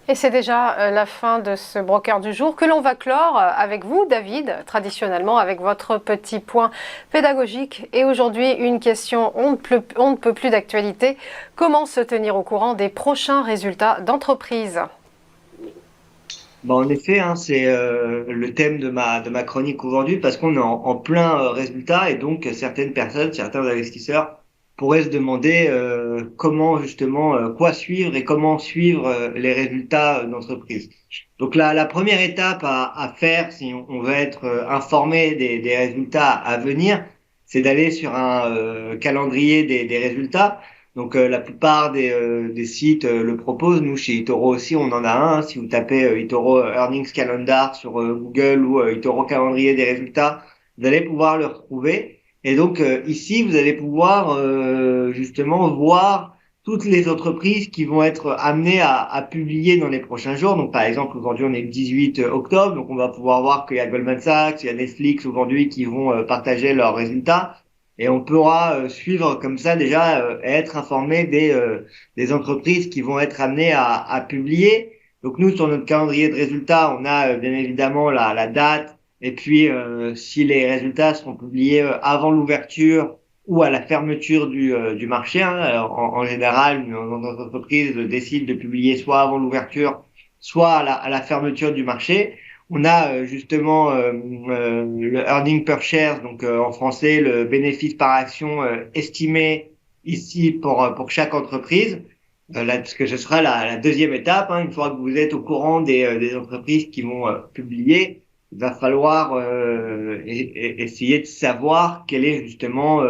Et c'est déjà la fin de ce broker du jour que l'on va clore avec vous, David, traditionnellement avec votre petit point pédagogique. Et aujourd'hui, une question on ne peut plus d'actualité. Comment se tenir au courant des prochains résultats d'entreprise? Bah, en effet, hein, c'est le thème de ma chronique aujourd'hui parce qu'on est en plein résultat et donc certaines personnes, certains investisseurs pourraient se demander comment justement quoi suivre et comment suivre les résultats d'entreprise. Donc la première étape à faire si on veut être informé des résultats à venir, c'est d'aller sur un calendrier des résultats. Donc la plupart des sites le proposent. Nous chez eToro aussi, on en a un. Si vous tapez eToro Earnings Calendar sur Google ou eToro Calendrier des résultats, vous allez pouvoir le retrouver. Et donc ici, vous allez pouvoir justement voir toutes les entreprises qui vont être amenées à publier dans les prochains jours. Donc par exemple, aujourd'hui on est le 18 octobre, donc on va pouvoir voir qu'il y a Goldman Sachs, il y a Netflix aujourd'hui qui vont partager leurs résultats. Et on pourra suivre comme ça déjà et être informé des entreprises qui vont être amenées à publier. Donc nous, sur notre calendrier de résultats, on a bien évidemment la date et puis si les résultats seront publiés avant l'ouverture ou à la fermeture du marché. Hein. Alors, en général, nos entreprises décident de publier soit avant l'ouverture, soit à la fermeture du marché. On a justement le earning per share, donc en français le bénéfice par action estimé ici pour chaque entreprise. Là, parce que ce sera la deuxième étape. Hein, une fois que vous êtes au courant des entreprises qui vont publier, il va falloir essayer de savoir quelle est justement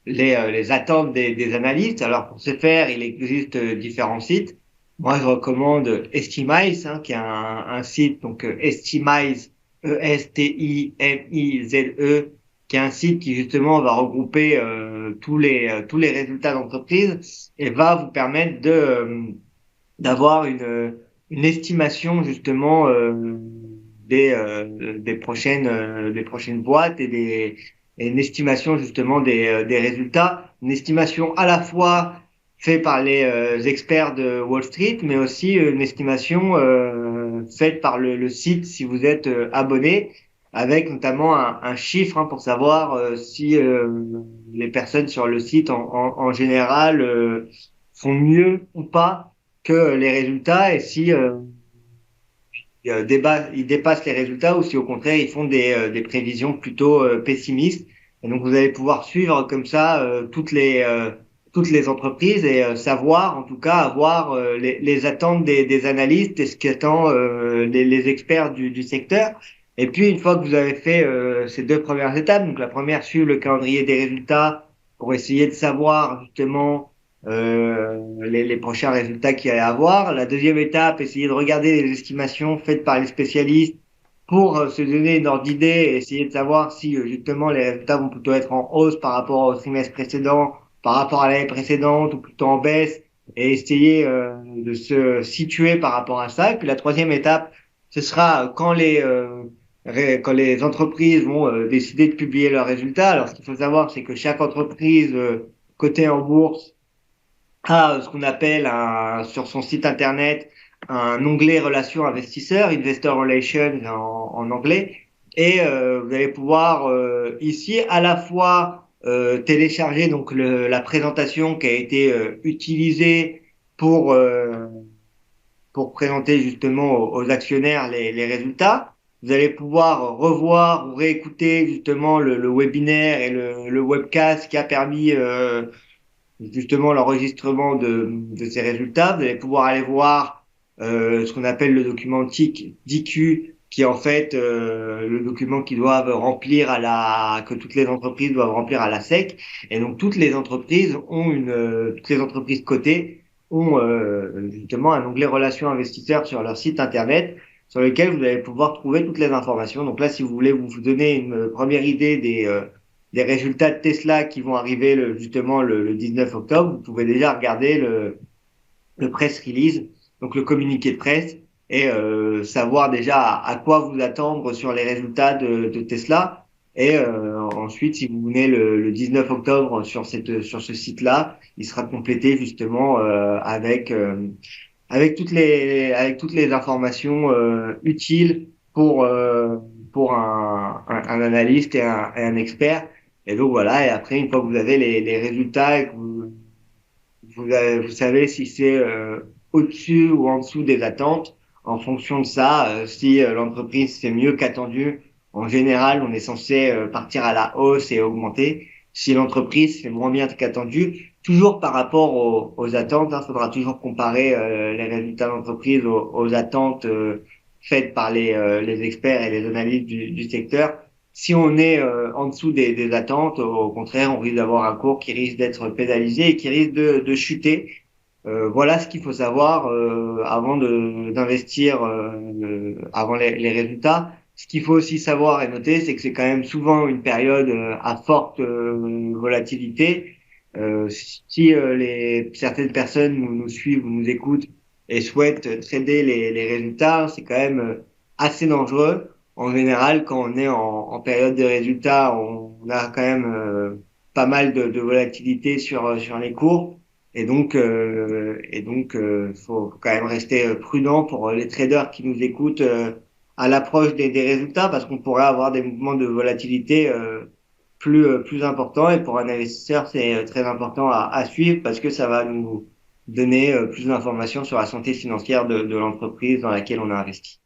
les attentes des analystes. Alors pour ce faire, il existe différents sites. Moi, je recommande Estimize, hein, qui est un site, donc Estimize, Estimize, qui est un site qui justement va regrouper tous les résultats d'entreprise et va vous permettre d'avoir une estimation justement des prochaines boîtes et une estimation justement des résultats, une estimation à la fois faite par les experts de Wall Street, mais aussi une estimation faite par le site si vous êtes abonné, avec notamment un chiffre hein, pour savoir si les personnes sur le site en général font mieux ou pas que les résultats et si ils dépassent les résultats ou si au contraire ils font des prévisions plutôt pessimistes. Et donc vous allez pouvoir suivre comme ça toutes les entreprises et savoir en tout cas avoir les attentes des analystes et ce qu'attendent les experts du secteur. Et puis une fois que vous avez fait ces deux premières étapes, donc la première suivre le calendrier des résultats pour essayer de savoir justement les prochains résultats qu'il y a à avoir. La deuxième étape, essayer de regarder les estimations faites par les spécialistes pour se donner une ordre d'idée et essayer de savoir si justement les résultats vont plutôt être en hausse par rapport au trimestre précédent, par rapport à l'année précédente ou plutôt en baisse et essayer de se situer par rapport à ça. Et puis la troisième étape, ce sera quand les entreprises vont décider de publier leurs résultats. Alors ce qu'il faut savoir, c'est que chaque entreprise cotée en bourse a ce qu'on appelle sur son site internet un onglet relations investisseurs, Investor Relations en anglais, et vous allez pouvoir ici à la fois télécharger donc la présentation qui a été utilisée pour euh, pour présenter justement aux actionnaires les résultats. Vous allez pouvoir revoir ou réécouter justement le webinaire et le webcast qui a permis justement l'enregistrement de ces résultats. Vous allez pouvoir aller voir ce qu'on appelle le document TIC, DQ, qui est en fait le document qu'ils doivent remplir que toutes les entreprises doivent remplir à la SEC. Et donc toutes les entreprises toutes les entreprises cotées ont justement un onglet relations investisseurs sur leur site internet sur lequel vous allez pouvoir trouver toutes les informations. Donc là, si vous voulez vous donner une première idée des résultats de Tesla qui vont arriver justement le 19 octobre, vous pouvez déjà regarder le press release, donc le communiqué de presse, et savoir déjà à quoi vous attendre sur les résultats de Tesla. Et ensuite, si vous venez le 19 octobre sur ce site-là, il sera complété justement avec avec toutes les informations utiles pour un analyste et un expert. Et donc voilà. Et après, une fois que vous avez les résultats et que vous savez si c'est au-dessus ou en dessous des attentes. En fonction de ça, si l'entreprise fait mieux qu'attendu, en général, on est censé partir à la hausse et augmenter. Si l'entreprise fait moins bien qu'attendu, toujours par rapport aux attentes, il faudra toujours comparer les résultats d'entreprise aux attentes faites par les experts et les analystes du secteur. Si on est en dessous des attentes, au contraire, on risque d'avoir un cours qui risque d'être pénalisé et qui risque de chuter. Voilà ce qu'il faut savoir avant d'investir, avant les résultats. Ce qu'il faut aussi savoir et noter, c'est que c'est quand même souvent une période à forte volatilité. Si certaines personnes nous suivent ou nous écoutent et souhaitent trader les résultats, c'est quand même assez dangereux. En général, quand on est en période de résultats, on a quand même pas mal de volatilité sur les cours. Faut quand même rester prudent pour les traders qui nous écoutent à l'approche des résultats parce qu'on pourrait avoir des mouvements de volatilité plus importants. Et pour un investisseur, c'est très important à suivre parce que ça va nous donner plus d'informations sur la santé financière de l'entreprise dans laquelle on a investi.